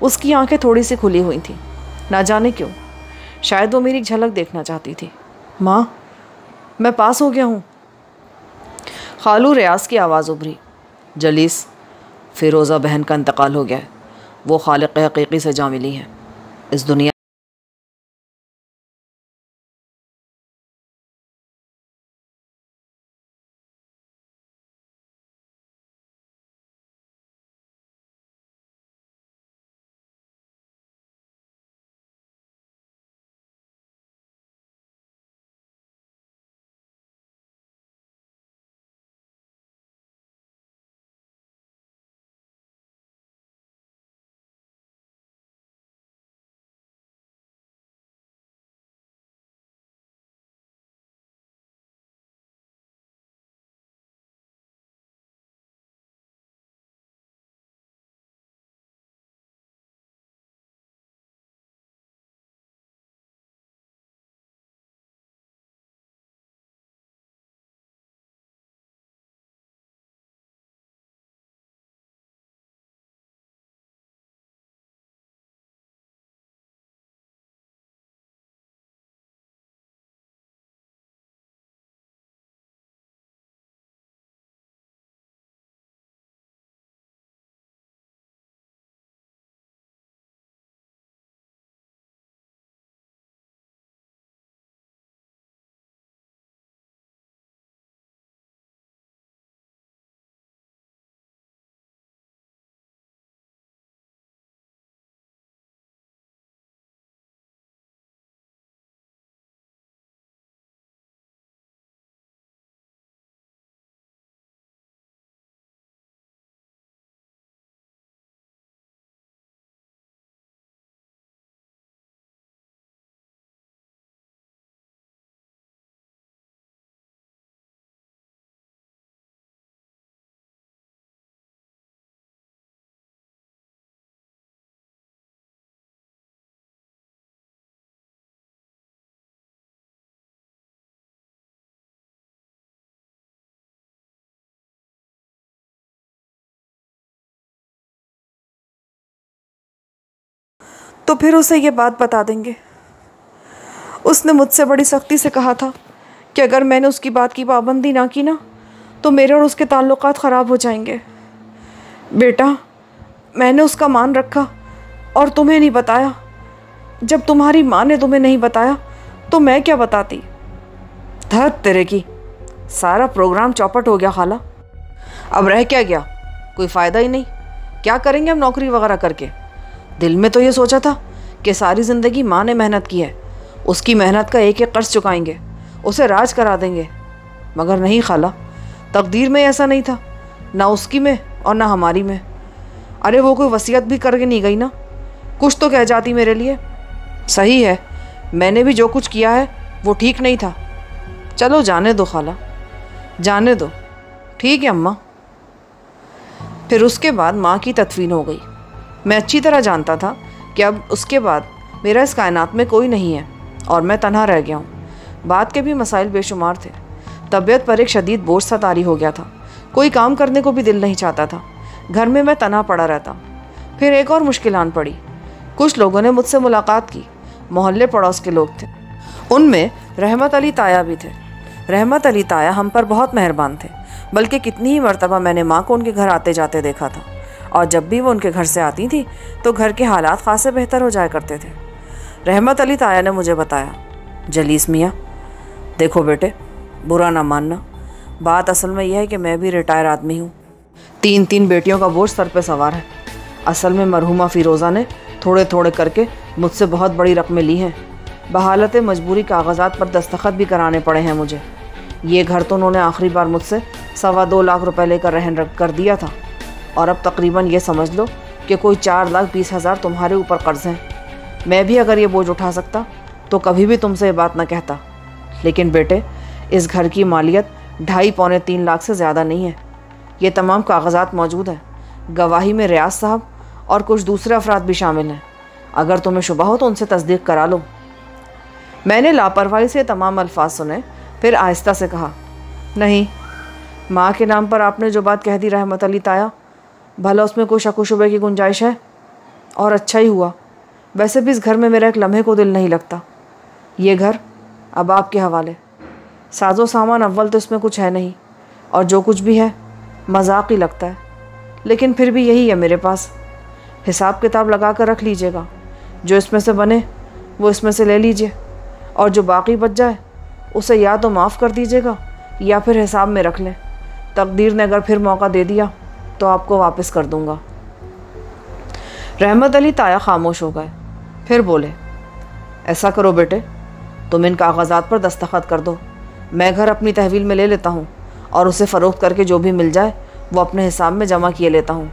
उसकी आंखें थोड़ी सी खुली हुई थीं, ना जाने क्यों। शायद वो मेरी झलक देखना चाहती थी। माँ, मैं पास हो गया हूँ। खालू रियाज की आवाज़ उभरी। जलीस, फ़िरोज़ा बहन का इंतकाल हो गया है। वो खालिक़ हक़ीक़ी से जा मिली है। इस दुनिया तो फिर उसे ये बात बता देंगे। उसने मुझसे बड़ी सख्ती से कहा था कि अगर मैंने उसकी बात की पाबंदी ना की ना तो मेरे और उसके ताल्लुकात ख़राब हो जाएंगे। बेटा, मैंने उसका मान रखा और तुम्हें नहीं बताया। जब तुम्हारी माँ ने तुम्हें नहीं बताया तो मैं क्या बताती। धत तेरे की, सारा प्रोग्राम चौपट हो गया खाला। अब रह क्या गया? कोई फ़ायदा ही नहीं। क्या करेंगे हम नौकरी वगैरह करके? दिल में तो ये सोचा था कि सारी ज़िंदगी माँ ने मेहनत की है, उसकी मेहनत का एक एक कर्ज चुकाएंगे, उसे राज करा देंगे। मगर नहीं खाला, तकदीर में ऐसा नहीं था, ना उसकी में और ना हमारी में। अरे वो कोई वसीयत भी करके नहीं गई ना, कुछ तो कह जाती मेरे लिए। सही है, मैंने भी जो कुछ किया है वो ठीक नहीं था। चलो जाने दो खाला, जाने दो। ठीक है अम्मा। फिर उसके बाद माँ की तदफीन हो गई। मैं अच्छी तरह जानता था कि अब उसके बाद मेरा इस कायनात में कोई नहीं है और मैं तन्हा रह गया हूँ। बात के भी मसाइल बेशुमार थे। तबीयत पर एक शदीद बोझ सा तारी हो गया था। कोई काम करने को भी दिल नहीं चाहता था। घर में मैं तन्हा पड़ा रहता। फिर एक और मुश्किल आन पड़ी। कुछ लोगों ने मुझसे मुलाकात की। मोहल्ले पड़ोस के लोग थे। उनमें रहमत अली ताया भी थे। रहमत अली ताया हम पर बहुत मेहरबान थे, बल्कि कितनी ही मर्तबा मैंने माँ को उनके घर आते जाते देखा था। और जब भी वो उनके घर से आती थी तो घर के हालात खासे बेहतर हो जाया करते थे। रहमत अली ताया ने मुझे बताया, जलीस मियाँ, देखो बेटे, बुरा ना मानना, बात असल में यह है कि मैं भी रिटायर आदमी हूँ। 3 बेटियों का बोझ सर पे सवार है। असल में मरहुमा फ़िरोज़ा ने थोड़े थोड़े करके मुझसे बहुत बड़ी रकमें ली हैं। बहालत मजबूरी कागज़ात पर दस्तखत भी कराने पड़े हैं मुझे। ये घर तो उन्होंने आखिरी बार मुझसे 2.25 लाख रुपए लेकर रहन रख कर दिया था, और अब तकरीबन ये समझ लो कि कोई 4,20,000 तुम्हारे ऊपर कर्ज़ हैं। मैं भी अगर ये बोझ उठा सकता तो कभी भी तुमसे ये बात ना कहता। लेकिन बेटे, इस घर की मालियत 2.5-3 लाख से ज़्यादा नहीं है। ये तमाम कागज़ात मौजूद हैं। गवाही में रियाज साहब और कुछ दूसरे अफराद भी शामिल हैं। अगर तुम्हें शुबा हो तो उनसे तस्दीक करा लो। मैंने लापरवाही से तमाम अल्फाज सुने, फिर आहिस्ता से कहा, नहीं, माँ के नाम पर आपने जो बात कह दी रहमत अली ताया, भला उसमें कोई शक व शुबे की गुंजाइश है? और अच्छा ही हुआ। वैसे भी इस घर में मेरा एक लम्हे को दिल नहीं लगता। ये घर अब आपके हवाले। साजो सामान अव्वल तो इसमें कुछ है नहीं, और जो कुछ भी है मजाक ही लगता है, लेकिन फिर भी यही है मेरे पास। हिसाब किताब लगा कर रख लीजिएगा। जो इसमें से बने वो इसमें से ले लीजिए, और जो बाकी बच जाए उसे या तो माफ़ कर दीजिएगा या फिर हिसाब में रख लें। तकदीर ने अगर फिर मौका दे दिया तो आपको वापस कर दूंगा। रहमत अली ताया खामोश हो गए, फिर बोले, ऐसा करो बेटे, तुम इन कागजात पर दस्तखत कर दो। मैं घर अपनी तहवील में ले लेता हूँ और उसे फ़रोख्त करके जो भी मिल जाए वो अपने हिसाब में जमा किए लेता हूँ।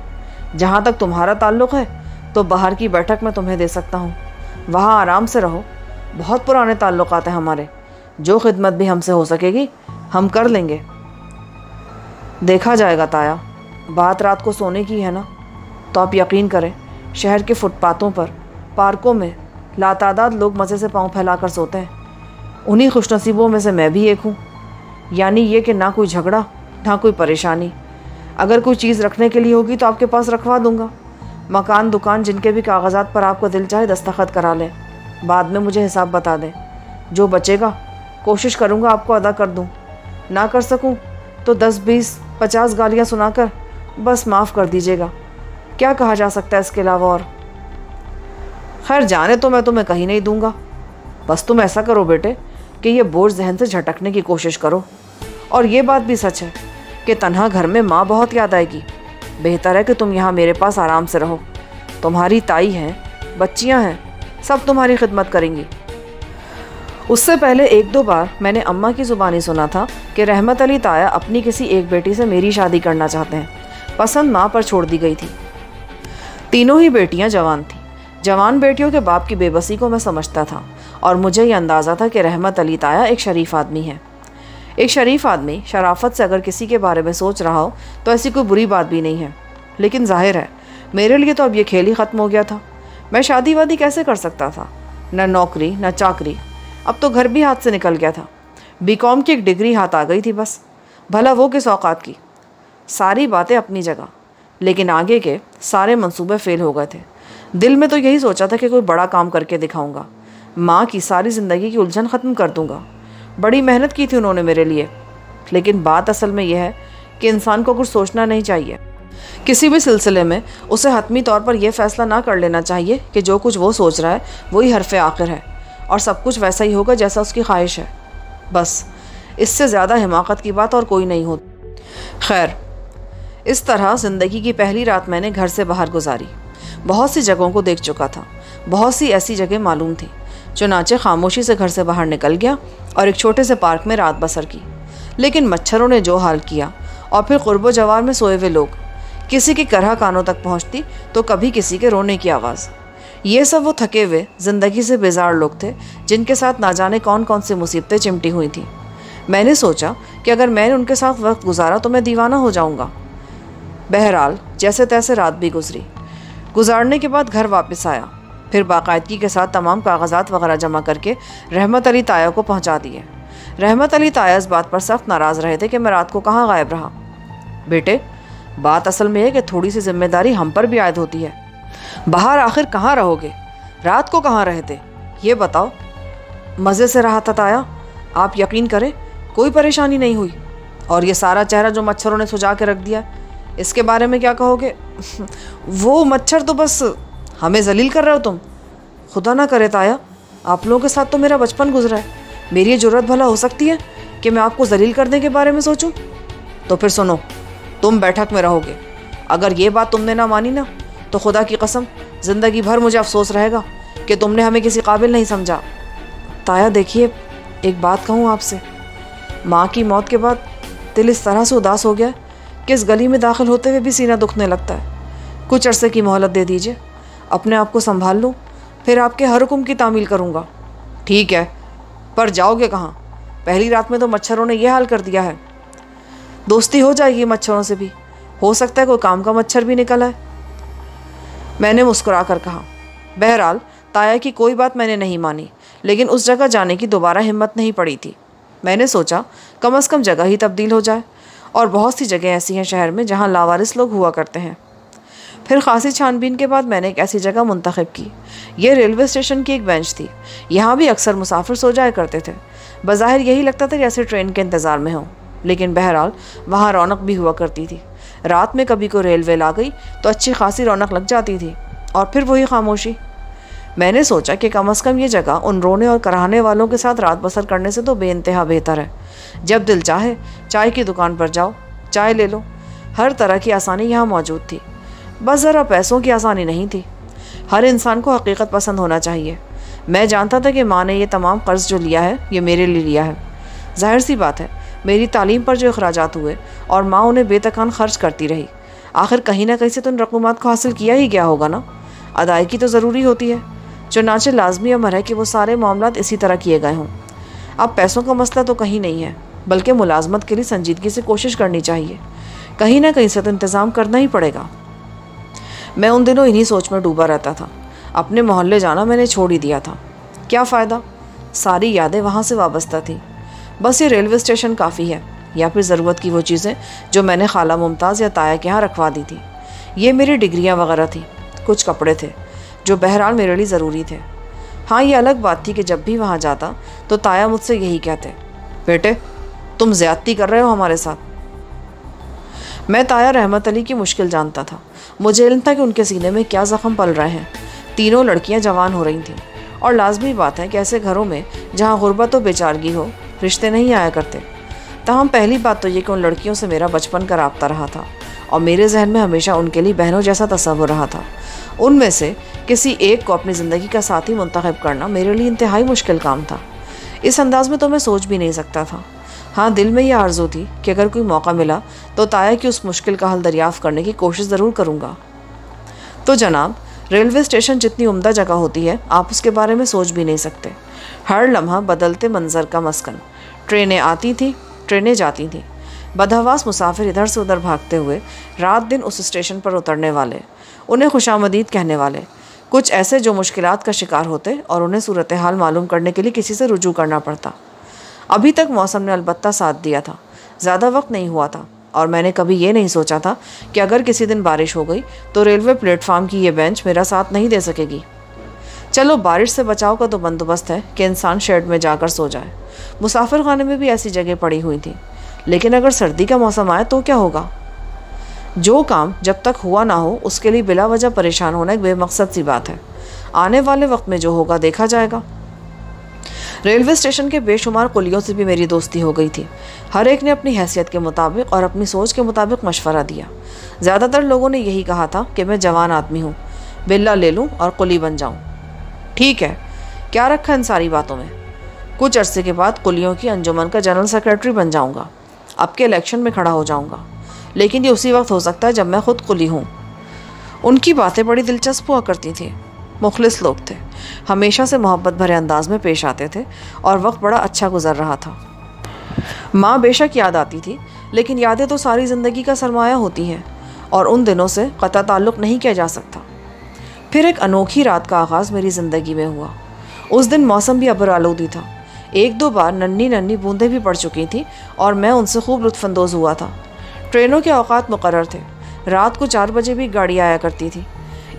जहाँ तक तुम्हारा ताल्लुक़ है तो बाहर की बैठक में तुम्हें दे सकता हूँ, वहाँ आराम से रहो। बहुत पुराने ताल्लुक़ात हैं हमारे, जो खिदमत भी हमसे हो सकेगी हम कर लेंगे। देखा जाएगा ताया, बात रात को सोने की है ना, तो आप यकीन करें शहर के फुटपाथों पर, पार्कों में लातादाद लोग मज़े से पाँव फैलाकर सोते हैं। उन्हीं खुशनसीबों में से मैं भी एक हूँ। यानी ये कि ना कोई झगड़ा ना कोई परेशानी। अगर कोई चीज़ रखने के लिए होगी तो आपके पास रखवा दूँगा। मकान दुकान जिनके भी कागजात पर आपको दिल चाहे दस्तखत करा लें, बाद में मुझे हिसाब बता दें। जो बचेगा कोशिश करूँगा आपको अदा कर दूँ, ना कर सकूँ तो 10 20 50 गालियाँ सुनाकर बस माफ़ कर दीजिएगा। क्या कहा जा सकता है इसके अलावा। और खैर जाने तो मैं तुम्हें कहीं नहीं दूंगा। बस तुम ऐसा करो बेटे कि ये बोझ जहन से झटकने की कोशिश करो। और ये बात भी सच है कि तन्हा घर में माँ बहुत याद आएगी। बेहतर है कि तुम यहाँ मेरे पास आराम से रहो। तुम्हारी ताई हैं, बच्चियाँ हैं, सब तुम्हारी खिदमत करेंगी। उससे पहले 1-2 बार मैंने अम्मा की ज़ुबानी सुना था कि रहमत अली ताया अपनी किसी एक बेटी से मेरी शादी करना चाहते हैं। पसंद माँ पर छोड़ दी गई थी। तीनों ही बेटियाँ जवान थीं। जवान बेटियों के बाप की बेबसी को मैं समझता था, और मुझे ये अंदाज़ा था कि रहमत अली ताया एक शरीफ आदमी है। एक शरीफ आदमी शराफत से अगर किसी के बारे में सोच रहा हो तो ऐसी कोई बुरी बात भी नहीं है। लेकिन जाहिर है मेरे लिए तो अब ये खेल ही ख़त्म हो गया था। मैं शादी वादी कैसे कर सकता था? न नौकरी न चाकरी, अब तो घर भी हाथ से निकल गया था। बीकॉम की एक डिग्री हाथ आ गई थी बस, भला वो किस औकात की। सारी बातें अपनी जगह, लेकिन आगे के सारे मंसूबे फेल हो गए थे। दिल में तो यही सोचा था कि कोई बड़ा काम करके दिखाऊंगा, माँ की सारी ज़िंदगी की उलझन ख़त्म कर दूंगा। बड़ी मेहनत की थी उन्होंने मेरे लिए। लेकिन बात असल में यह है कि इंसान को कुछ सोचना नहीं चाहिए। किसी भी सिलसिले में उसे हतमी तौर पर यह फ़ैसला ना कर लेना चाहिए कि जो कुछ वो सोच रहा है वही हरफ़ आखिर है और सब कुछ वैसा ही होगा जैसा उसकी ख्वाहिश है। बस इससे ज़्यादा हिमाकत की बात और कोई नहीं होती। खैर, इस तरह ज़िंदगी की पहली रात मैंने घर से बाहर गुजारी। बहुत सी जगहों को देख चुका था, बहुत सी ऐसी जगह मालूम थी। चुनाचे खामोशी से घर से बाहर निकल गया और एक छोटे से पार्क में रात बसर की। लेकिन मच्छरों ने जो हाल किया, और फिर क़ुर्बो जवार में सोए हुए लोग, किसी की करह कानों तक पहुंचती तो कभी किसी के रोने की आवाज़। ये सब वो थके हुए ज़िंदगी से बेजार लोग थे जिनके साथ ना जाने कौन कौन सी मुसीबतें चिमटी हुई थी। मैंने सोचा कि अगर मैंने उनके साथ वक्त गुजारा तो मैं दीवाना हो जाऊँगा। बहरहाल जैसे तैसे रात भी गुजारने के बाद घर वापस आया। फिर बाकायदगी के साथ तमाम कागजात वगैरह जमा करके रहमत अली ताया को पहुंचा दिए। रहमत अली ताया इस बात पर सख्त नाराज़ रहे थे कि मैं रात को कहाँ गायब रहा। बेटे, बात असल में है कि थोड़ी सी जिम्मेदारी हम पर भी आयद होती है। बाहर आखिर कहाँ रहोगे? रात को कहाँ रहे थे ये बताओ। मज़े से रहा था ताया, आप यकीन करें कोई परेशानी नहीं हुई। और ये सारा चेहरा जो मच्छरों ने सुझा के रख दिया, इसके बारे में क्या कहोगे? वो मच्छर तो बस हमें जलील कर रहे हो तुम। खुदा ना करे ताया, आप लोगों के साथ तो मेरा बचपन गुजरा है। मेरी ये जुर्रत भला हो सकती है कि मैं आपको जलील करने के बारे में सोचूं? तो फिर सुनो, तुम बैठक में रहोगे। अगर ये बात तुमने ना मानी ना तो खुदा की कसम ज़िंदगी भर मुझे अफसोस रहेगा कि तुमने हमें किसी काबिल नहीं समझा। ताया देखिए, एक बात कहूँ आपसे, माँ की मौत के बाद दिल इस तरह से उदास हो गया कि इस गली में दाखिल होते हुए भी सीना दुखने लगता है। कुछ अरसे की मोहलत दे दीजिए, अपने आप को संभाल लूँ, फिर आपके हर हुक्म की तामील करूँगा। ठीक है, पर जाओगे कहाँ? पहली रात में तो मच्छरों ने यह हाल कर दिया है। दोस्ती हो जाएगी मच्छरों से भी, हो सकता है कोई काम का मच्छर भी निकल आए। मैंने मुस्कुरा कर कहा। बहरहाल ताया की कोई बात मैंने नहीं मानी, लेकिन उस जगह जाने की दोबारा हिम्मत नहीं पड़ी थी। मैंने सोचा कम अज़ कम जगह ही तब्दील हो जाए, और बहुत सी जगह ऐसी हैं शहर में जहाँ लावारिस लोग हुआ करते हैं। फिर खासी छानबीन के बाद मैंने एक ऐसी जगह मुंतखब की। ये रेलवे स्टेशन की एक बेंच थी। यहाँ भी अक्सर मुसाफिर सो जाया करते थे। बज़ाहिर यही लगता था जैसे ट्रेन के इंतज़ार में हों, लेकिन बहरहाल वहाँ रौनक भी हुआ करती थी। रात में कभी कोई रेलवे ला गई तो अच्छी खासी रौनक लग जाती थी, और फिर वही खामोशी। मैंने सोचा कि कम अज़ कम ये जगह उन रोने और कराहने वालों के साथ रात बसर करने से तो बेइंतहा बेहतर है। जब दिल चाहे चाय की दुकान पर जाओ, चाय ले लो। हर तरह की आसानी यहाँ मौजूद थी, बस ज़रा पैसों की आसानी नहीं थी। हर इंसान को हकीकत पसंद होना चाहिए। मैं जानता था कि माँ ने ये तमाम कर्ज जो लिया है ये मेरे लिए लिया है। जाहिर सी बात है, मेरी तालीम पर जो अखराजात हुए और माँ उन्हें बेतकान खर्च करती रही, आखिर कहीं ना कहीं से तो उन रकूमात को हासिल किया ही गया होगा ना। अदायगी तो ज़रूरी होती है, चुनाचे लाजमी अमर है कि वो सारे मामलात इसी तरह किए गए हों। अब पैसों का मसला तो कहीं नहीं है, बल्कि मुलाजमत के लिए संजीदगी से कोशिश करनी चाहिए। कहीं ना कहीं से तो इंतज़ाम करना ही पड़ेगा। मैं उन दिनों इन्हीं सोच में डूबा रहता था। अपने मोहल्ले जाना मैंने छोड़ ही दिया था। क्या फ़ायदा, सारी यादें वहाँ से वाबस्ता थी। बस ये रेलवे स्टेशन काफ़ी है, या फिर ज़रूरत की वो चीज़ें जो मैंने खाला मुमताज़ या ताया के यहाँ रखवा दी थी। ये मेरी डिग्रियाँ वगैरह थी, कुछ कपड़े थे जो बहरहाल मेरे लिए ज़रूरी थे। हाँ, ये अलग बात थी कि जब भी वहाँ जाता तो ताया मुझसे यही कहते, बेटे तुम ज़्यादती कर रहे हो हमारे साथ। मैं ताया रहमत अली की मुश्किल जानता था। मुझे इल्म था कि उनके सीने में क्या ज़ख्म पल रहे हैं। तीनों लड़कियां जवान हो रही थीं, और लाजमी बात है कि ऐसे घरों में जहां गुर्बत व बेचारगी हो, रिश्ते नहीं आया करते। ताहम पहली बात तो ये कि उन लड़कियों से मेरा बचपन का राब्ता रहा था, और मेरे जहन में हमेशा उनके लिए बहनों जैसा तस्वुर रहा था। उनमें से किसी एक को अपनी ज़िंदगी का साथी मुंतखब करना मेरे लिए इंतहाई मुश्किल काम था। इस अंदाज में तो मैं सोच भी नहीं सकता था। हाँ, दिल में यह आरज़ू थी कि अगर कोई मौका मिला तो ताया की उस मुश्किल का हल दरियाफ़्त करने की कोशिश ज़रूर करूँगा। तो जनाब, रेलवे स्टेशन जितनी उम्दा जगह होती है, आप उसके बारे में सोच भी नहीं सकते। हर लम्हा बदलते मंजर का मस्कन। ट्रेनें आती थीं, ट्रेनें जाती थीं। बदहवास मुसाफिर इधर से उधर भागते हुए रात दिन उस स्टेशन पर उतरने वाले, उन्हें खुशामदीद कहने वाले। कुछ ऐसे जो मुश्किलात का शिकार होते और उन्हें सूरत हाल मालूम करने के लिए किसी से रुजू करना पड़ता। अभी तक मौसम ने अलबत्ता साथ दिया था। ज़्यादा वक्त नहीं हुआ था, और मैंने कभी ये नहीं सोचा था कि अगर किसी दिन बारिश हो गई तो रेलवे प्लेटफार्म की ये बेंच मेरा साथ नहीं दे सकेगी। चलो, बारिश से बचाव का तो बंदोबस्त है कि इंसान शेड में जाकर सो जाए। मुसाफिर खाने में भी ऐसी जगह पड़ी हुई थी, लेकिन अगर सर्दी का मौसम आए तो क्या होगा? जो काम जब तक हुआ ना हो उसके लिए बिला वजह परेशान होना एक बेमकसद सी बात है। आने वाले वक्त में जो होगा देखा जाएगा। रेलवे स्टेशन के बेशुमार कुलियों से भी मेरी दोस्ती हो गई थी। हर एक ने अपनी हैसियत के मुताबिक और अपनी सोच के मुताबिक मशवरा दिया। ज़्यादातर लोगों ने यही कहा था कि मैं जवान आदमी हूँ, बिल्ला ले लूँ और कुली बन जाऊँ। ठीक है, क्या रखा इन सारी बातों में। कुछ अरसे के बाद कुलियों की अंजुमन का जनरल सेक्रेटरी बन जाऊँगा। अब के इलेक्शन में खड़ा हो जाऊँगा, लेकिन ये उसी वक्त हो सकता है जब मैं खुद कुली हूँ। उनकी बातें बड़ी दिलचस्प हुआ करती थी। मुखलिस लोग थे, हमेशा से मोहब्बत भरे अंदाज में पेश आते थे, और वक्त बड़ा अच्छा गुजर रहा था। माँ बेशक याद आती थी, लेकिन यादें तो सारी ज़िंदगी का सरमाया होती हैं, और उन दिनों से क़ता ताल्लुक़ नहीं किया जा सकता। फिर एक अनोखी रात का आगाज़ मेरी ज़िंदगी में हुआ। उस दिन मौसम भी अबर आलूदी था। एक दो बार नन्ही नन्ही बूंदें भी पड़ चुकी थीं, और मैं उनसे खूब लुत्फ़अंदोज़ हुआ था। ट्रेनों के औकात मुकर्रर थे। रात को 4 बजे भी गाड़ी आया करती थी।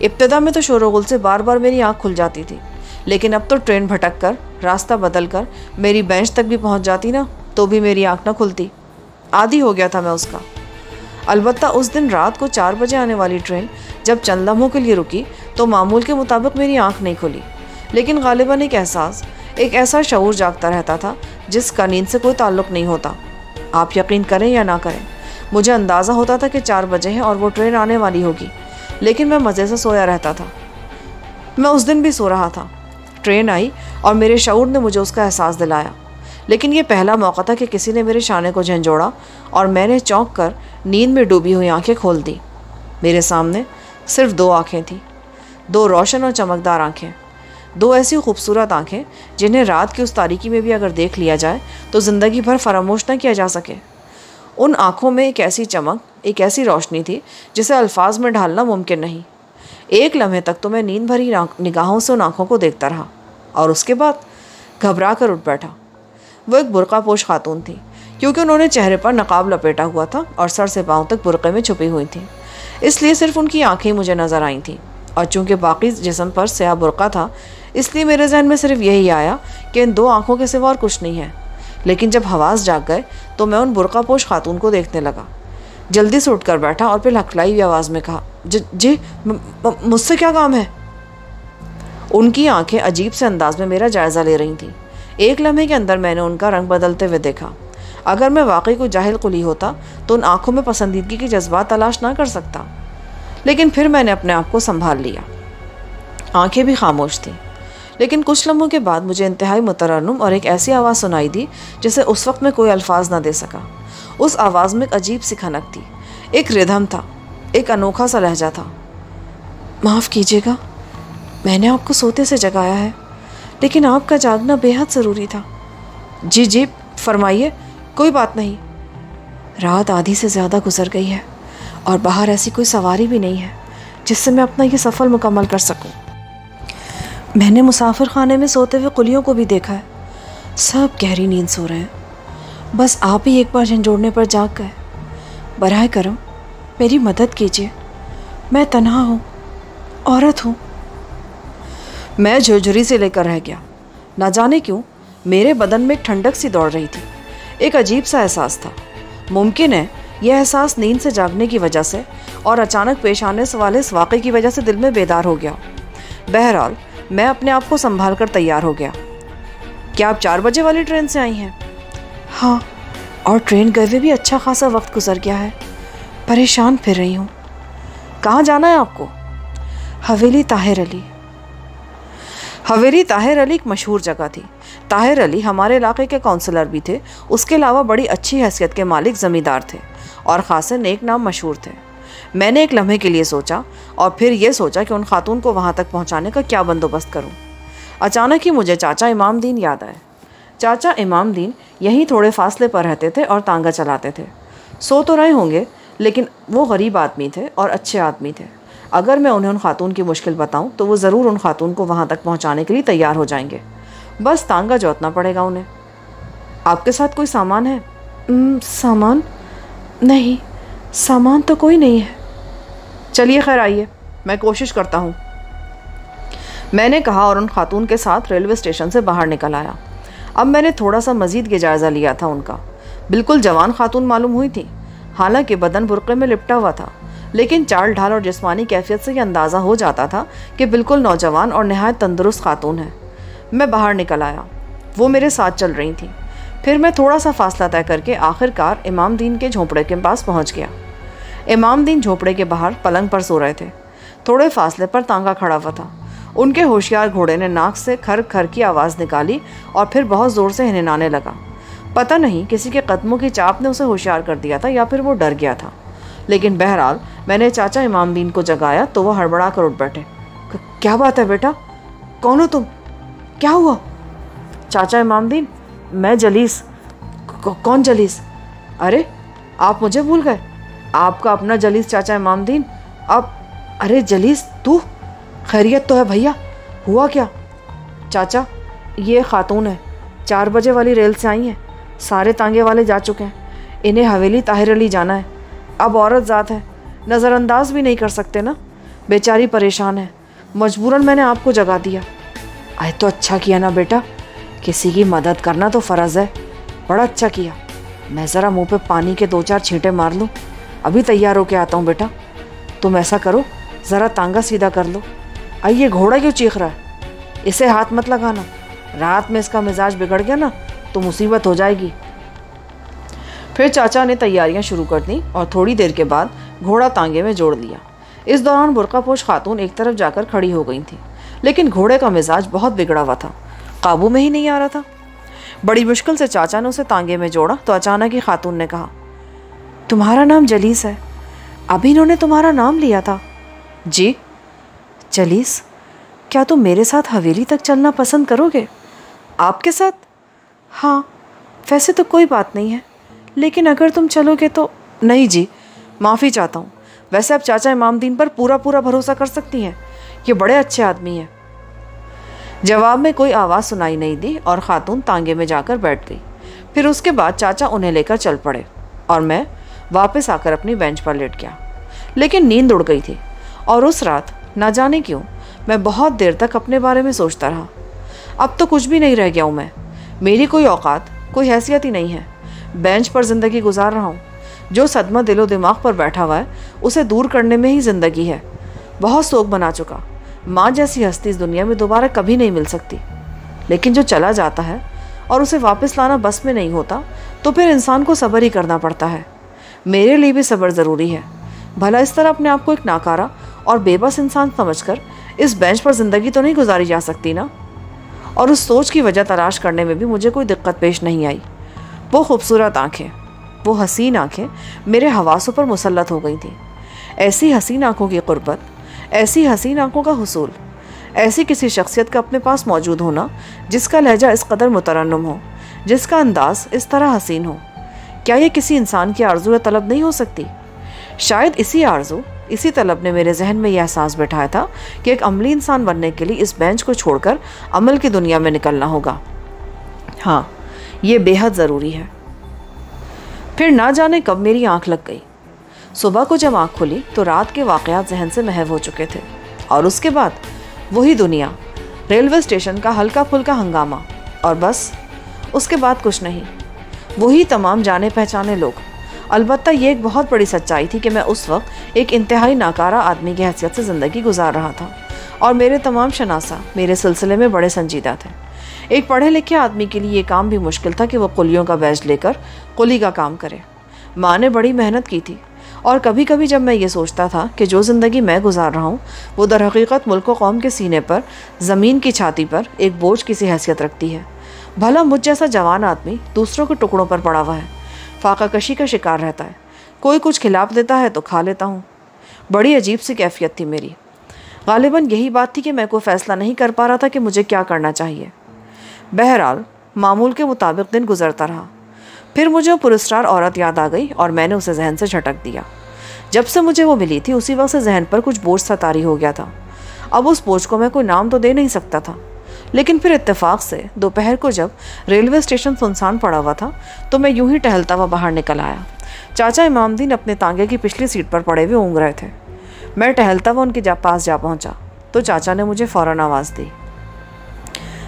इब्तिदा में तो शोरगुल से बार बार मेरी आँख खुल जाती थी, लेकिन अब तो ट्रेन भटक कर, रास्ता बदल कर मेरी बेंच तक भी पहुँच जाती ना, तो भी मेरी आँख ना खुलती। आदी हो गया था मैं उसका। अलबत्ता उस दिन रात को 4 बजे आने वाली ट्रेन जब चंद लम्हों के लिए रुकी तो मामूल के मुताबिक मेरी आँख नहीं खुली, लेकिन गालिबन एक ऐसा शऊर जागता रहता था जिसका नींद से कोई ताल्लुक़ नहीं होता। आप यकीन करें या ना करें, मुझे अंदाज़ा होता था कि 4 बजे हैं और वो ट्रेन आने वाली होगी, लेकिन मैं मज़े से सोया रहता था। मैं उस दिन भी सो रहा था। ट्रेन आई और मेरे शऊर ने मुझे उसका एहसास दिलाया, लेकिन ये पहला मौका था कि किसी ने मेरे शाने को झंझोड़ा और मैंने चौंक कर नींद में डूबी हुई आंखें खोल दी। मेरे सामने सिर्फ 2 आँखें थीं, 2 रोशन और चमकदार आँखें, 2 ऐसी खूबसूरत आँखें जिन्हें रात की उस तारीकी में भी अगर देख लिया जाए तो ज़िंदगी भर फरामोश न किया जा सके। उन आँखों में एक ऐसी चमक, एक ऐसी रोशनी थी जिसे अल्फाज में ढालना मुमकिन नहीं। एक लम्हे तक तो मैं नींद भरी निगाहों से उन आँखों को देखता रहा, और उसके बाद घबरा कर उठ बैठा। वो एक बुर्का पोश खातून थी, क्योंकि उन्होंने चेहरे पर नकाब लपेटा हुआ था और सर से पाँव तक बुर्क़े में छुपी हुई थी। इसलिए सिर्फ उनकी आंखें मुझे नज़र आई थीं, और चूंकि बाकी जिस्म पर स्याह बुर्का था, इसलिए मेरे जहन में सिर्फ यही आया कि इन 2 आंखों के सिवा और कुछ नहीं है। लेकिन जब हवास जाग गए तो मैं उन बुर्का पोश खातून को देखने लगा। जल्दी से उठकर बैठा और फिर हकलाई हुई आवाज़ में कहा, जी मुझसे क्या काम है? उनकी आंखें अजीब से अंदाज में मेरा जायज़ा ले रही थीं। एक लम्हे के अंदर मैंने उनका रंग बदलते हुए देखा। अगर मैं वाकई कोई जाहिल कुली होता तो उन आंखों में पसंदीदगी की जज्बात तलाश ना कर सकता, लेकिन फिर मैंने अपने आप को संभाल लिया। आंखें भी खामोश थीं, लेकिन कुछ लम्हों के बाद मुझे इंतहाई मुतरन्नुम और एक ऐसी आवाज़ सुनाई दी जिसे उस वक्त मैं कोई अल्फाज ना दे सका। उस आवाज़ में एक अजीब सी खनक थी, एक रिदम था, एक अनोखा सा लहजा था। माफ़ कीजिएगा, मैंने आपको सोते से जगाया है, लेकिन आपका जागना बेहद ज़रूरी था। जी फरमाइए, कोई बात नहीं। रात आधी से ज़्यादा गुजर गई है और बाहर ऐसी कोई सवारी भी नहीं है जिससे मैं अपना ये सफ़र मुकम्मल कर सकूं। मैंने मुसाफिर खाने में सोते हुए कुलियों को भी देखा है, सब गहरी नींद सो रहे हैं। बस आप ही एक बार झंझोड़ने पर जाग गए। बराए करम मेरी मदद कीजिए, मैं तन्हा हूँ, औरत हूँ। मैं झुरझुरी से लेकर रह गया। ना जाने क्यों मेरे बदन में एक ठंडक सी दौड़ रही थी, एक अजीब सा एहसास था। मुमकिन है यह एहसास नींद से जागने की वजह से और अचानक पेश आने वाले इस वाक़े की वजह से दिल में बेदार हो गया। बहरहाल मैं अपने आप को संभाल कर तैयार हो गया। क्या आप 4 बजे वाली ट्रेन से आई हैं? हाँ, और ट्रेन गए हुए भी अच्छा खासा वक्त गुजर गया है। परेशान फिर रही हूँ। कहाँ जाना है आपको? हवेली ताहिर अली। हवेली ताहिर अली एक मशहूर जगह थी। ताहिर अली हमारे इलाके के काउंसलर भी थे। उसके अलावा बड़ी अच्छी हैसियत के मालिक ज़मींदार थे और ख़ासन नेक नाम मशहूर थे। मैंने एक लम्हे के लिए सोचा और फिर ये सोचा कि उन खातून को वहाँ तक पहुँचाने का क्या बंदोबस्त करूँ। अचानक ही मुझे चाचा इमाम दीन याद आए। चाचा इमाम दीन यहीं थोड़े फासले पर रहते थे और तांगा चलाते थे। सो तो रहे होंगे, लेकिन वो गरीब आदमी थे और अच्छे आदमी थे। अगर मैं उन्हें उन खातून की मुश्किल बताऊं तो वो ज़रूर उन खातून को वहाँ तक पहुँचाने के लिए तैयार हो जाएंगे। बस तांगा जोतना पड़ेगा उन्हें। आपके साथ कोई सामान है? सामान? नहीं, सामान तो कोई नहीं है। चलिए खैर आइए, मैं कोशिश करता हूँ, मैंने कहा और उन खातून के साथ रेलवे स्टेशन से बाहर निकल आया। अब मैंने थोड़ा सा मज़ीद के जायज़ा लिया था उनका। बिल्कुल जवान खातून मालूम हुई थी, हालांकि बदन बुर्क़े में लिपटा हुआ था, लेकिन चाल ढाल और जिस्मानी कैफियत से यह अंदाज़ा हो जाता था कि बिल्कुल नौजवान और नहायत तंदुरुस्त खातून है। मैं बाहर निकल आया, वो मेरे साथ चल रही थी। फिर मैं थोड़ा सा फासला तय करके आखिरकार इमाम दीन के झोंपड़े के पास पहुंच गया। इमाम दीन झोंपड़े के बाहर पलंग पर सो रहे थे। थोड़े फासले पर तांगा खड़ा हुआ था। उनके होशियार घोड़े ने नाक से खर खर की आवाज़ निकाली और फिर बहुत ज़ोर से हिनहिनाने लगा। पता नहीं किसी के कदमों की चाप ने उसे होशियार कर दिया था या फिर वो डर गया था, लेकिन बहरहाल मैंने चाचा इमाम दीन को जगाया तो वो हड़बड़ा कर उठ बैठे। क्या बात है बेटा, कौन हो तुम? क्या हुआ? चाचा इमाम दीन, मैं जलीस। कौन जलीस? अरे आप मुझे भूल गए, आपका अपना जलीस चाचा इमाम दीन। अब अरे जलीस तू, खैरियत तो है भैया? हुआ क्या? चाचा ये खातून है, 4 बजे वाली रेल से आई हैं। सारे तांगे वाले जा चुके हैं, इन्हें हवेली ताहिर अली जाना है। अब औरत ज़ात है, नज़रअंदाज भी नहीं कर सकते ना, बेचारी परेशान है। मजबूरन मैंने आपको जगा दिया। आए तो अच्छा किया ना बेटा, किसी की मदद करना तो फ़र्ज़ है। बड़ा अच्छा किया। मैं ज़रा मुंह पे पानी के 2-4 छींटे मार लूँ, अभी तैयार होके आता हूँ बेटा। तुम ऐसा करो, ज़रा तांगा सीधा कर लो। आइए, घोड़ा क्यों चीख रहा है? इसे हाथ मत लगाना, रात में इसका मिजाज बिगड़ गया ना तो मुसीबत हो जाएगी। फिर चाचा ने तैयारियां शुरू कर दी और थोड़ी देर के बाद घोड़ा तांगे में जोड़ लिया। इस दौरान बुर्कापोश खातून एक तरफ जाकर खड़ी हो गई थी, लेकिन घोड़े का मिजाज बहुत बिगड़ा हुआ था, काबू में ही नहीं आ रहा था। बड़ी मुश्किल से चाचा ने उसे तांगे में जोड़ा तो अचानक ही खातून ने कहा, तुम्हारा नाम जलीस है, अभी इन्होंने तुम्हारा नाम लिया था। जी जलीस, क्या तुम मेरे साथ हवेली तक चलना पसंद करोगे? आपके साथ? हाँ, वैसे तो कोई बात नहीं है, लेकिन अगर तुम चलोगे तो। नहीं जी, माफ़ी चाहता हूँ। वैसे आप चाचा इमाम दीन पर पूरा भरोसा कर सकती हैं, ये बड़े अच्छे आदमी हैं। जवाब में कोई आवाज़ सुनाई नहीं दी और ख़ातून तांगे में जाकर बैठ गई। फिर उसके बाद चाचा उन्हें लेकर चल पड़े और मैं वापस आकर अपनी बेंच पर लेट गया। लेकिन नींद उड़ गई थी और उस रात ना जाने क्यों मैं बहुत देर तक अपने बारे में सोचता रहा। अब तो कुछ भी नहीं रह गया हूँ मैं। मेरी कोई औकात, कोई हैसियत ही नहीं है। बेंच पर ज़िंदगी गुजार रहा हूँ। जो सदमा दिलो दिमाग पर बैठा हुआ है उसे दूर करने में ही ज़िंदगी है। बहुत शोक बना चुका। माँ जैसी हस्ती इस दुनिया में दोबारा कभी नहीं मिल सकती। लेकिन जो चला जाता है और उसे वापस लाना बस में नहीं होता तो फिर इंसान को सब्र ही करना पड़ता है। मेरे लिए भी सब्र ज़रूरी है। भला इस तरह अपने आप को एक नाकारा और बेबस इंसान समझकर इस बेंच पर ज़िंदगी तो नहीं गुजारी जा सकती ना। और उस सोच की वजह तलाश करने में भी मुझे कोई दिक्कत पेश नहीं आई। वो खूबसूरत आंखें, वो हसीन आंखें मेरे हवासों पर मुसल्लत हो गई थीं। ऐसी हसीन आंखों की क़ुर्बत, ऐसी हसीन आंखों का हुसूल, ऐसी किसी शख्सियत का अपने पास मौजूद होना जिसका लहजा इस कदर मुतरन्नुम हो, जिसका अंदाज इस तरह हसीन हो, क्या ये किसी इंसान की आरज़ू या तलब नहीं हो सकती? शायद इसी आरज़ू, इसी तलब ने मेरे जहन में यह एहसास बैठाया था कि एक अमली इंसान बनने के लिए इस बेंच को छोड़कर अमल की दुनिया में निकलना होगा। हाँ, ये बेहद ज़रूरी है। फिर ना जाने कब मेरी आंख लग गई। सुबह को जब आंख खुली तो रात के वाक़यात जहन से महव हो चुके थे और उसके बाद वही दुनिया, रेलवे स्टेशन का हल्का फुल्का हंगामा और बस उसके बाद कुछ नहीं। वही तमाम जाने पहचाने लोग। अलबत्ता ये एक बहुत बड़ी सच्चाई थी कि मैं उस वक्त एक इंतहाई नाकारा आदमी की हैसियत से ज़िंदगी गुजार रहा था और मेरे तमाम शनासा मेरे सिलसिले में बड़े संजीदा थे। एक पढ़े लिखे आदमी के लिए ये काम भी मुश्किल था कि वह कुलियों का बैज लेकर कुली का काम करे। माँ ने बड़ी मेहनत की थी और कभी कभी जब मैं ये सोचता था कि जो ज़िंदगी मैं गुजार रहा हूँ वो दर हकीकत मुल्क व कौम के सीने पर, ज़मीन की छाती पर एक बोझ की सी हैसियत रखती है। भला मुझ जैसा जवान आदमी दूसरों के टुकड़ों पर पड़ा हुआ है, फाका कशी का शिकार रहता है। कोई कुछ खिला देता है तो खा लेता हूँ। बड़ी अजीब सी कैफियत थी मेरी। गालिबन यही बात थी कि मैं कोई फ़ैसला नहीं कर पा रहा था कि मुझे क्या करना चाहिए। बहरहाल मामूल के मुताबिक दिन गुजरता रहा। फिर मुझे वो पुरस्कार औरत याद आ गई और मैंने उसे जहन से झटक दिया। जब से मुझे वो मिली थी उसी वक्त से जहन पर कुछ बोझ सा तारी हो गया था। अब उस बोझ को मैं कोई नाम तो दे नहीं सकता था। लेकिन फिर इत्तेफाक से दोपहर को जब रेलवे स्टेशन सुनसान पड़ा हुआ था तो मैं यूं ही टहलता हुआ बाहर निकल आया। चाचा इमामदीन अपने तांगे की पिछली सीट पर पड़े हुए ऊँघ रहे थे। मैं टहलता हुआ उनके पास जा पहुँचा तो चाचा ने मुझे फ़ौरन आवाज़ दी,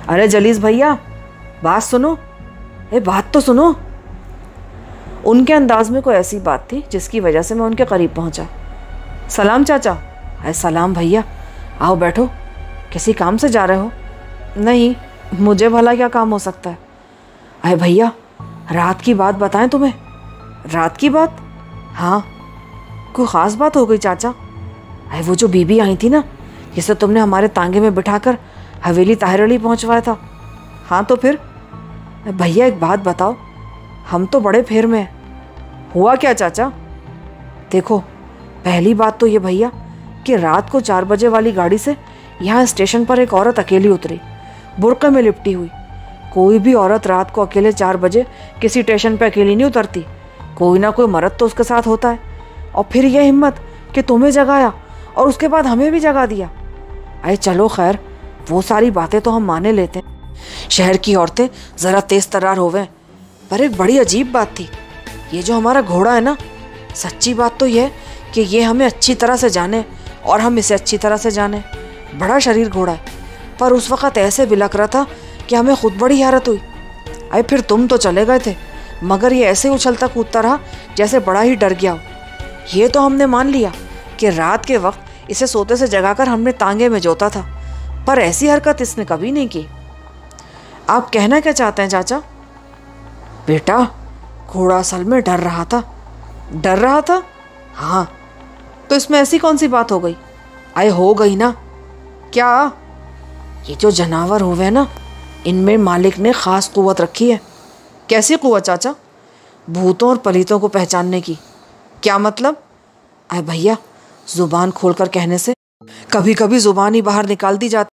अरे जलीस भैया, बात सुनो, बात तो सुनो। उनके अंदाज में कोई ऐसी बात थी जिसकी वजह से मैं उनके करीब पहुंचा। सलाम चाचा। अरे सलाम भैया, आओ बैठो। किसी काम से जा रहे हो? नहीं, मुझे भला क्या काम हो सकता है? अरे भैया, रात की बात बताएं तुम्हें। रात की बात? हाँ, कोई ख़ास बात हो गई चाचा? अरे वो जो बीबी आई थी ना, जिसे तुमने हमारे तांगे में बिठाकर हवेली ताहिर अली पहुँचवाया था। हाँ तो फिर? भैया एक बात बताओ, हम तो बड़े फेर में हैं। हुआ क्या चाचा? देखो, पहली बात तो ये भैया कि रात को 4 बजे वाली गाड़ी से यहाँ स्टेशन पर एक औरत अकेली उतरी, बुर्के में लिपटी हुई। कोई भी औरत रात को अकेले 4 बजे किसी स्टेशन पर अकेली नहीं उतरती, कोई ना कोई मर्द तो उसके साथ होता है। और फिर यह हिम्मत कि तुम्हें जगाया और उसके बाद हमें भी जगा दिया। अरे चलो खैर, वो सारी बातें तो हम माने लेते हैं, शहर की औरतें ज़रा तेज़ तर्रार होवें, पर एक बड़ी अजीब बात थी। ये जो हमारा घोड़ा है ना, सच्ची बात तो यह कि ये हमें अच्छी तरह से जाने और हम इसे अच्छी तरह से जाने। बड़ा शरीर घोड़ा है, पर उस वक़्त ऐसे बिलक रहा था कि हमें खुद बड़ी हैरत हुई। अरे फिर तुम तो चले गए थे, मगर ये ऐसे उछलता कूदता रहा जैसे बड़ा ही डर गया हो। ये तो हमने मान लिया कि रात के वक्त इसे सोते से जगाकर हमने तांगे में जोता था, पर ऐसी हरकत इसने कभी नहीं की। आप कहना क्या चाहते हैं चाचा? बेटा, घोड़ा असल में डर रहा था। डर रहा था? हाँ। तो इसमें ऐसी कौन सी बात हो गई? आए हो गई ना। क्या? ये जो जानवर हुए ना, इनमें मालिक ने ख़ास कुव्वत रखी है। कैसी कुव्वत चाचा? भूतों और पलीतों को पहचानने की। क्या मतलब? आए भैया, ज़ुबान खोलकर कहने से कभी कभी ज़ुबान ही बाहर निकाल दी जाती।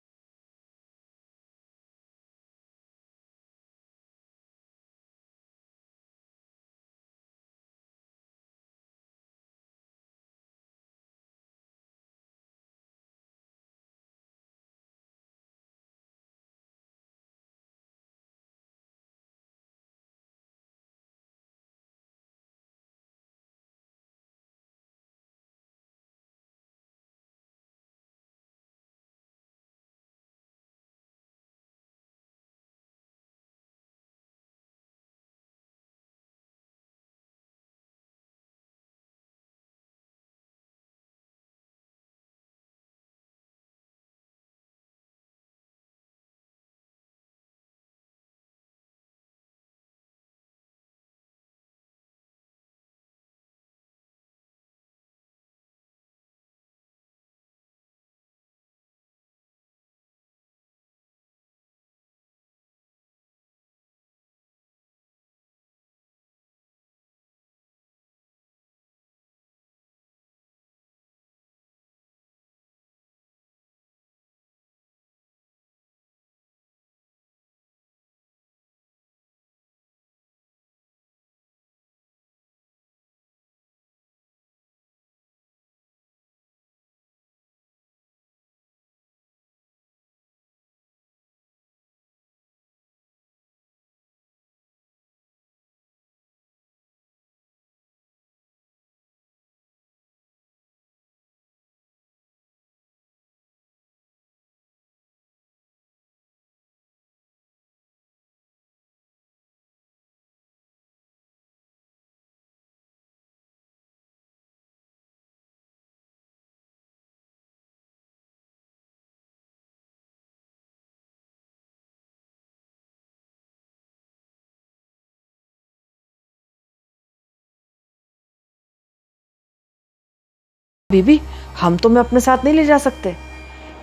बीबी हम तुम्हें अपने साथ नहीं ले जा सकते।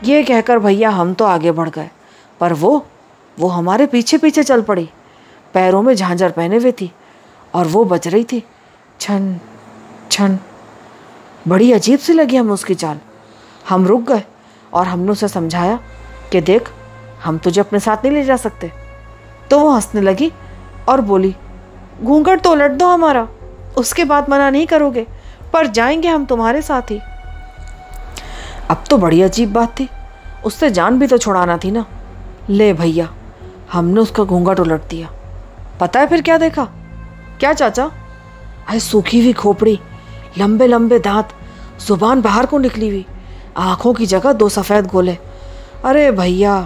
ये कहकर भैया हम तो आगे बढ़ गए, पर वो हमारे पीछे पीछे चल पड़ी। पैरों में झांझर पहने हुए थी और वो बज रही थी छन छन। बड़ी अजीब सी लगी हमें उसकी चाल। हम रुक गए और हमने उसे समझाया कि देख हम तुझे अपने साथ नहीं ले जा सकते। तो वो हंसने लगी और बोली, घूंघट तो उलट दो हमारा, उसके बाद मना नहीं करोगे, पर जाएंगे हम तुम्हारे साथ ही। अब तो बड़ी अजीब बात थी, उससे जान भी तो छुड़ाना थी ना। ले भैया हमने उसका घूंघट उलट दिया। पता है फिर क्या देखा? क्या चाचा? अरे सूखी हुई खोपड़ी, लंबे लंबे दांत, जुबान बाहर को निकली हुई, आंखों की जगह 2 सफ़ेद गोले। अरे भैया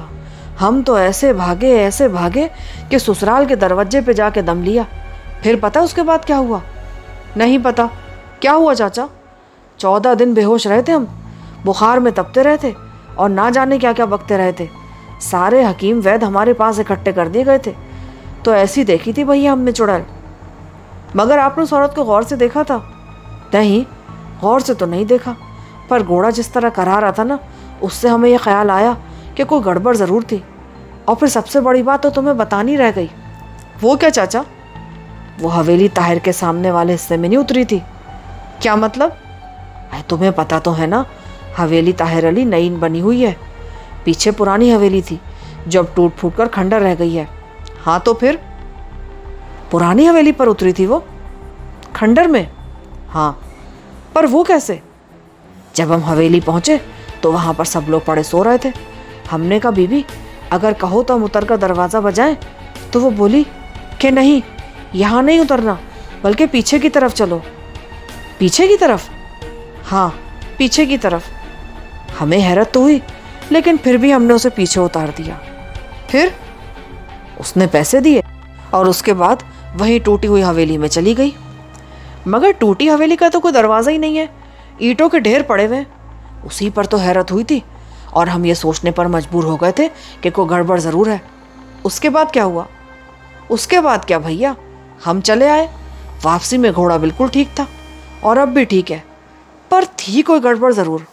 हम तो ऐसे भागे कि ससुराल के दरवाजे पे जाके दम लिया। फिर पता उसके बाद क्या हुआ? नहीं पता। क्या हुआ चाचा? 14 दिन बेहोश रहे थे हम, बुखार में तपते रहे थे और ना जाने क्या क्या बकते रहे थे। सारे हकीम वैद हमारे पास इकट्ठे कर दिए गए थे। तो ऐसी देखी थी भैया हमने चुड़ैल। मगर आपने उस औरत को गौर से देखा था? नहीं, गौर से तो नहीं देखा, पर घोड़ा जिस तरह करा रहा था ना, उससे हमें यह ख्याल आया कि कोई गड़बड़ ज़रूर थी। और फिर सबसे बड़ी बात तो तुम्हें बतानी रह गई। वो क्या चाचा? वो हवेली ताहिर के सामने वाले हिस्से में नहीं उतरी थी। क्या मतलब? अरे तुम्हें पता तो है ना, हवेली ताहिर अली नई बनी हुई है। पीछे पुरानी हवेली थी जो अब टूट फूट कर खंडर रह गई है। हाँ तो फिर? पुरानी हवेली पर उतरी थी वो, खंडर में। हाँ, पर वो कैसे? जब हम हवेली पहुंचे तो वहां पर सब लोग पड़े सो रहे थे। हमने कहा बीबी अगर कहो तो हम उतर कर दरवाज़ा बजाएं। तो वो बोली कि नहीं, यहाँ नहीं उतरना, बल्कि पीछे की तरफ चलो। पीछे की तरफ? हाँ, पीछे की तरफ। हमें हैरत तो हुई, लेकिन फिर भी हमने उसे पीछे उतार दिया। फिर उसने पैसे दिए और उसके बाद वहीं टूटी हुई हवेली में चली गई। मगर टूटी हवेली का तो कोई दरवाज़ा ही नहीं है, ईंटों के ढेर पड़े हुए। उसी पर तो हैरत हुई थी और हम ये सोचने पर मजबूर हो गए थे कि कोई गड़बड़ ज़रूर है। उसके बाद क्या हुआ? उसके बाद क्या भैया, हम चले आए। वापसी में घोड़ा बिल्कुल ठीक था और अब भी ठीक है, पर थी कोई गड़बड़ ज़रूर।